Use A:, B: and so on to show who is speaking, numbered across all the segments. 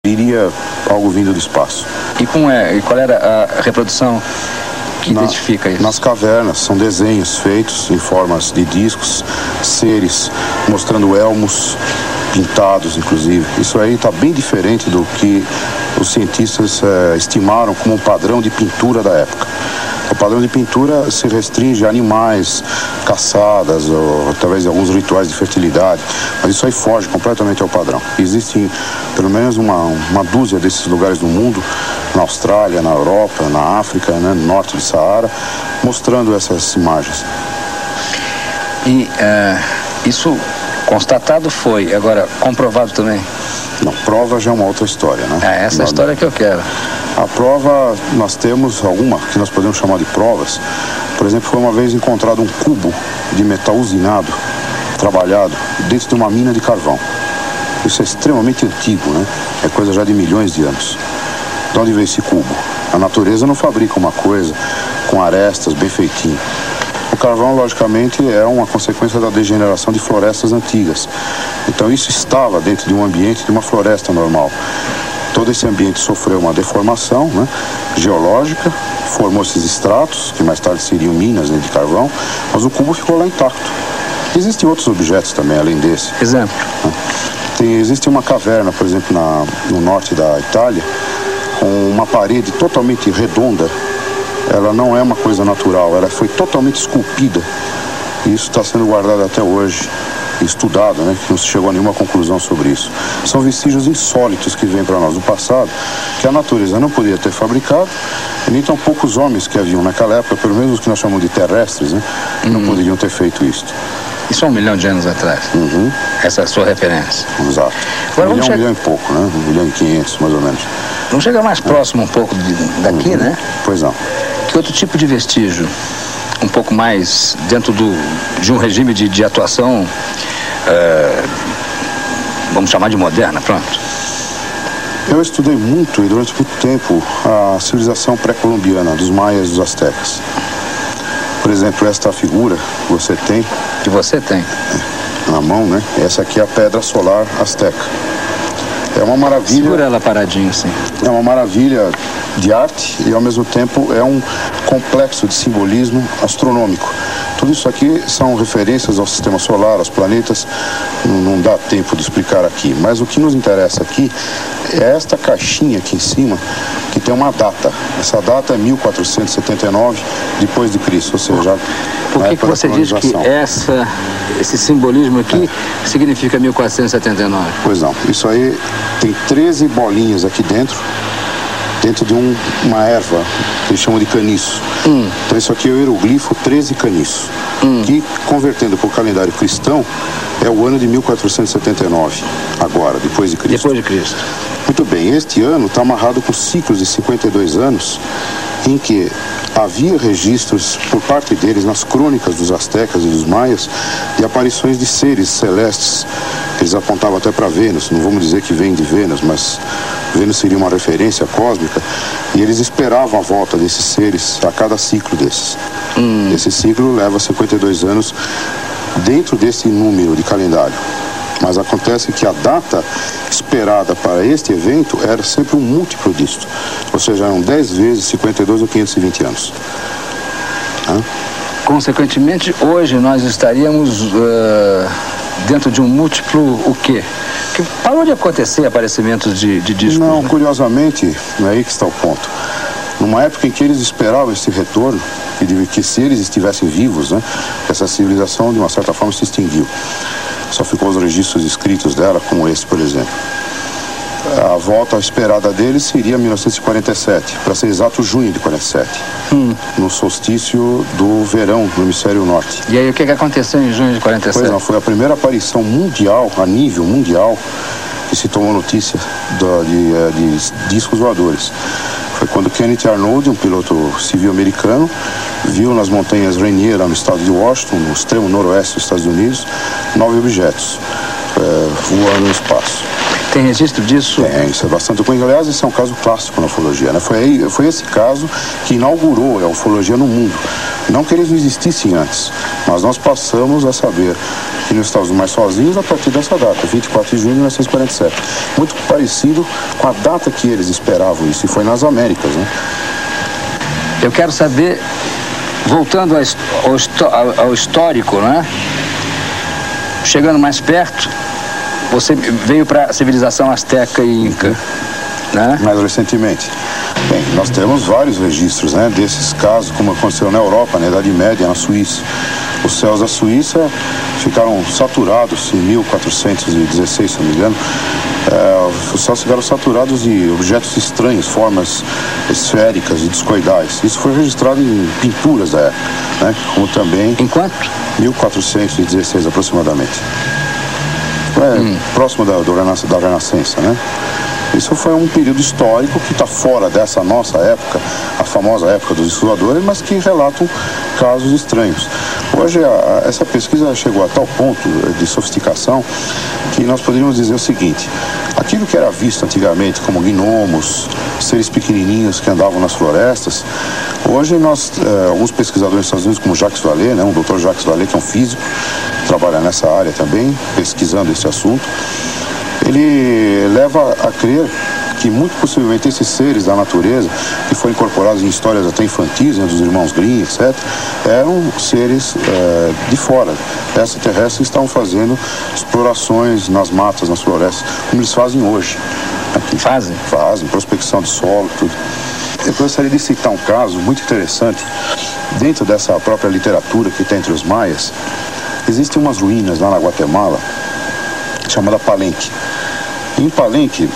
A: iria algo vindo do espaço.
B: E qual era a reprodução que identifica isso?
A: Nas cavernas, são desenhos feitos em formas de discos, seres, mostrando elmos pintados, inclusive. Isso aí está bem diferente do que os cientistas estimaram como um padrão de pintura da época. O padrão de pintura se restringe a animais, caçadas, ou através de alguns rituais de fertilidade, mas isso aí foge completamente ao padrão. Existem pelo menos uma dúzia desses lugares do mundo, na Austrália, na Europa, na África, né, no norte do Saara, mostrando essas imagens.
B: E isso constatado foi, agora comprovado também?
A: Não, prova já é uma outra história, né?
B: É essa história que eu quero.
A: A prova, nós temos alguma que nós podemos chamar de provas. Por exemplo, foi uma vez encontrado um cubo de metal usinado, trabalhado, dentro de uma mina de carvão. Isso é extremamente antigo, né? É coisa já de milhões de anos. De onde veio esse cubo? A natureza não fabrica uma coisa com arestas, bem feitinho. O carvão, logicamente, é uma consequência da degeneração de florestas antigas. Então isso estava dentro de um ambiente de uma floresta normal. Todo esse ambiente sofreu uma deformação, né, geológica, formou esses estratos, que mais tarde seriam minas, né, de carvão, mas o cubo ficou lá intacto. Existem outros objetos também, além desse.
B: Exemplo?
A: Existe uma caverna, por exemplo, no norte da Itália, com uma parede totalmente redonda. Ela não é uma coisa natural, ela foi totalmente esculpida. E isso está sendo guardado até hoje, estudado, né? Que não se chegou a nenhuma conclusão sobre isso. São vestígios insólitos que vêm para nós do passado, que a natureza não poderia ter fabricado, e nem tão poucos homens que haviam naquela época, pelo menos os que nós chamamos de terrestres, né? Não poderiam ter feito isso.
B: Isso há 1 milhão de anos atrás? Essa é a sua referência?
A: Exato.
B: Agora,
A: 1 milhão e pouco, né? 1 milhão e 500, mais ou menos.
B: Vamos chegar mais próximo um pouco daqui, né?
A: Pois não.
B: Que outro tipo de vestígio, um pouco mais dentro de um regime de atuação, vamos chamar de moderna, pronto?
A: Eu estudei muito e durante muito tempo a civilização pré-colombiana, dos maias e dos astecas. Por exemplo, esta figura que você tem...
B: Que você tem?
A: Na mão, né? Essa aqui é a pedra solar asteca. É uma maravilha...
B: Segura ela paradinho, assim.
A: É uma maravilha de arte e, ao mesmo tempo, é um complexo de simbolismo astronômico. Tudo isso aqui são referências ao sistema solar, aos planetas. Não dá tempo de explicar aqui. Mas o que nos interessa aqui é esta caixinha aqui em cima, que tem uma data. Essa data é 1479 depois de Cristo, ou seja,
B: por que você diz que esse simbolismo aqui significa 1479?
A: Pois não, isso aí tem 13 bolinhas aqui dentro de uma erva que eles chamam de caniço. Então isso aqui é o hieroglifo 13 caniço, que, convertendo para o calendário cristão, é o ano de 1479, agora, depois de Cristo.
B: Depois de Cristo.
A: Muito bem, este ano está amarrado com ciclos de 52 anos, em que havia registros por parte deles nas crônicas dos astecas e dos maias de aparições de seres celestes. Eles apontavam até para Vênus, não vamos dizer que vem de Vênus, mas Vênus seria uma referência cósmica, e eles esperavam a volta desses seres a cada ciclo desses. Esse ciclo leva 52 anos dentro desse número de calendário. Mas acontece que a data esperada para este evento era sempre um múltiplo disto. Ou seja, eram 10 vezes 52 ou 520 anos.
B: Consequentemente, hoje nós estaríamos dentro de um múltiplo o quê? Que parou de acontecer aparecimentos de discos.
A: Não, curiosamente, não é aí que está o ponto. Numa época em que eles esperavam esse retorno, que se eles estivessem vivos, né, essa civilização de uma certa forma se extinguiu. Só ficou os registros escritos dela, como esse, por exemplo. A volta esperada deles seria 1947, para ser exato, junho de 47, no solstício do verão no hemisfério norte.
B: E aí, o que aconteceu em junho de 47?
A: Pois não, foi a primeira aparição mundial, a nível mundial, que se tomou notícia de discos voadores. Foi quando Kenneth Arnold, um piloto civil americano, viu nas montanhas Rainier, lá no estado de Washington, no extremo noroeste dos Estados Unidos, 9 objetos voando no espaço.
B: Tem registro disso?
A: Tem, isso é bastante documentado. Aliás, esse é um caso clássico na ufologia, né? Foi esse caso que inaugurou a ufologia no mundo. Não que eles não existissem antes, mas nós passamos a saber que não estávamos mais sozinhos a partir dessa data, 24 de junho de 1947. Muito parecido com a data que eles esperavam isso, e foi nas Américas, né?
B: Eu quero saber, voltando ao histórico, né? Chegando mais perto, você veio para a civilização asteca e inca, né?
A: Mais recentemente. Bem, nós temos vários registros, né, desses casos, como aconteceu na Europa, na Idade Média, na Suíça. Os céus da Suíça ficaram saturados em 1416, se não me engano. Os céus ficaram saturados de objetos estranhos, formas esféricas e discoidais. Isso foi registrado em pinturas da época, né, como também...
B: Em quanto?
A: 1416 aproximadamente. Próximo da Renascença, né? Isso foi um período histórico que está fora dessa nossa época, a famosa época dos exploradores, mas que relatam casos estranhos. Hoje, essa pesquisa chegou a tal ponto de sofisticação que nós poderíamos dizer o seguinte: aquilo que era visto antigamente como gnomos, seres pequenininhos que andavam nas florestas, hoje alguns pesquisadores dos Estados Unidos, como Jacques Vallée, né, o Dr. Jacques Vallée, que é um físico, trabalha nessa área também, pesquisando esse assunto, ele leva a crer que muito possivelmente esses seres da natureza, que foram incorporados em histórias até infantis, né, dos irmãos Grimm, etc., eram seres de fora, extraterrestres, que estavam fazendo explorações nas matas, nas florestas, como eles fazem hoje. Aqui.
B: Fazem?
A: Fazem, prospecção de solo, tudo. Eu gostaria de citar um caso muito interessante. Dentro dessa própria literatura que tem entre os maias, existem umas ruínas lá na Guatemala, chamada Palenque. Em Palenque,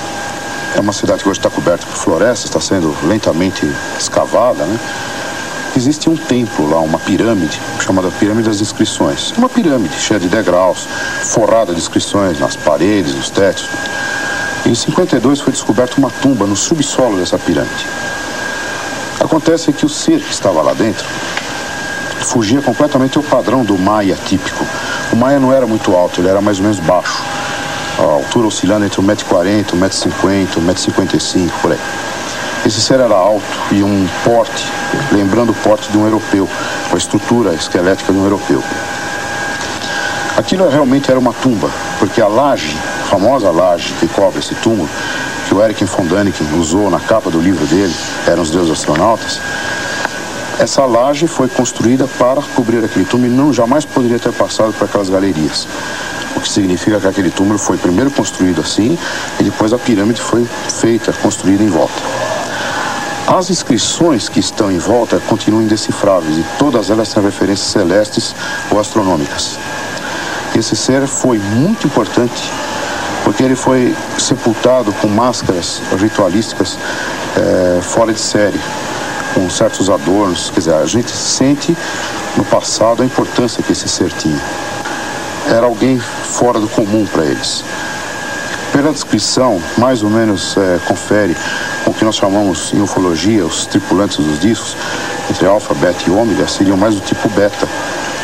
A: é uma cidade que hoje está coberta por florestas, está sendo lentamente escavada, né? Existe um templo lá, uma pirâmide, chamada Pirâmide das Inscrições. Uma pirâmide cheia de degraus, forrada de inscrições nas paredes, nos tetos. Em 52 foi descoberta uma tumba no subsolo dessa pirâmide. Acontece que o ser que estava lá dentro fugia completamente ao padrão do maia típico. O maia não era muito alto, ele era mais ou menos baixo. A altura oscilando entre 1,40m, 1,50m, 1,55m, por aí. Esse ser era alto e um porte, lembrando o porte de um europeu, com a estrutura esquelética de um europeu. Aquilo realmente era uma tumba, porque a laje, a famosa laje que cobre esse túmulo, que o Erich von Däniken usou na capa do livro dele, Eram os Deuses Astronautas, essa laje foi construída para cobrir aquele túmulo e jamais poderia ter passado por aquelas galerias. O que significa que aquele túmulo foi primeiro construído assim e depois a pirâmide foi feita, construída em volta. As inscrições que estão em volta continuam indecifráveis e todas elas têm referências celestes ou astronômicas. Esse ser foi muito importante porque ele foi sepultado com máscaras ritualísticas fora de série, com certos adornos. Quer dizer, a gente sente no passado a importância que esse ser tinha. Era alguém fora do comum para eles. Pela descrição, mais ou menos confere com o que nós chamamos em ufologia, os tripulantes dos discos, entre alfa, beta e ômega, seriam mais do tipo beta.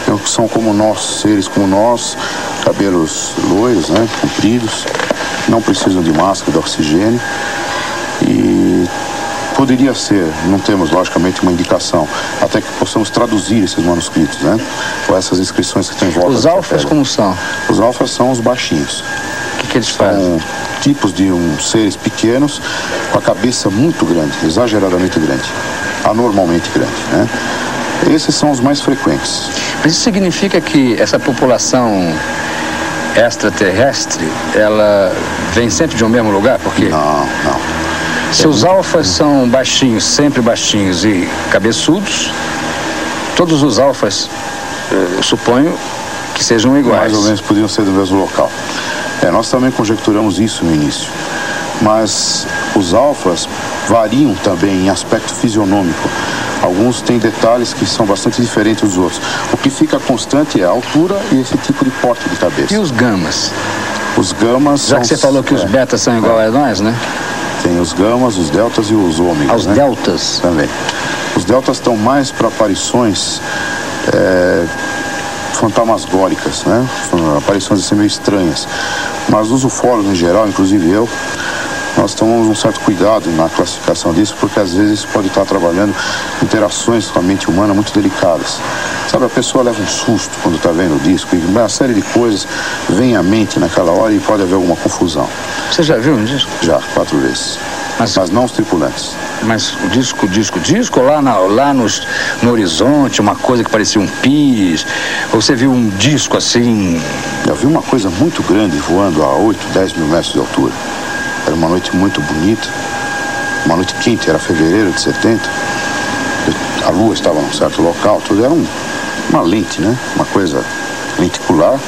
A: Então, são como nós, seres como nós, cabelos loiros, né, compridos, não precisam de máscara, de oxigênio. E poderia ser, não temos logicamente uma indicação, até que possamos traduzir esses manuscritos, né? Ou essas inscrições que tem em volta.
B: Os alfas como são?
A: Os alfas são os baixinhos.
B: O que eles fazem?
A: São tipos de seres pequenos com a cabeça muito grande, exageradamente grande, anormalmente grande, né? Esses são os mais frequentes.
B: Mas isso significa que essa população extraterrestre, ela vem sempre de um mesmo lugar? Porque
A: Não.
B: se os alfas são baixinhos, sempre baixinhos e cabeçudos, todos os alfas, eu suponho que sejam iguais.
A: Mais ou menos podiam ser do mesmo local. Nós também conjecturamos isso no início. Mas os alfas variam também em aspecto fisionômico. Alguns têm detalhes que são bastante diferentes dos outros. O que fica constante é a altura e esse tipo de porte de cabeça.
B: E os gamas?
A: Os gamas
B: Já que você falou que os betas são igual a nós, né?
A: Tem os gamas, os deltas e os ômegas.
B: Os deltas?
A: Também. Os deltas estão mais para aparições fantasmagóricas, né? Aparições assim meio estranhas. Mas os ufólogos em geral, inclusive eu, nós tomamos um certo cuidado na classificação disso, porque às vezes isso pode estar trabalhando interações com a mente humana muito delicadas. Sabe, a pessoa leva um susto quando está vendo o disco, e uma série de coisas vem à mente naquela hora e pode haver alguma confusão.
B: Você já viu um disco?
A: Já, 4 vezes. Mas não os tripulantes.
B: Mas o disco, lá no horizonte, uma coisa que parecia um pis, ou você viu um disco assim?
A: Eu vi uma coisa muito grande voando a 8, 10 mil metros de altura. Era uma noite muito bonita, uma noite quente, era fevereiro de 70. A lua estava num certo local, tudo era uma lente, né? Uma coisa lenticular,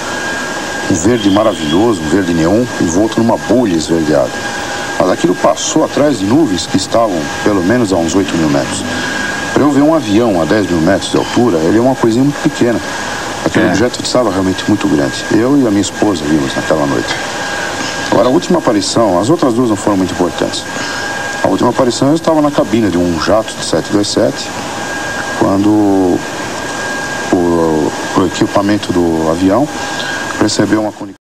A: um verde maravilhoso, um verde neon, envolto numa bolha esverdeada. Mas aquilo passou atrás de nuvens que estavam pelo menos a uns 8 mil metros. Para eu ver um avião a 10 mil metros de altura, ele é uma coisinha muito pequena. Aquele objeto estava realmente muito grande. Eu e a minha esposa vimos naquela noite. Agora, a última aparição, as outras duas não foram muito importantes. A última aparição eu estava na cabine de um jato de 727, quando o equipamento do avião recebeu uma comunicação.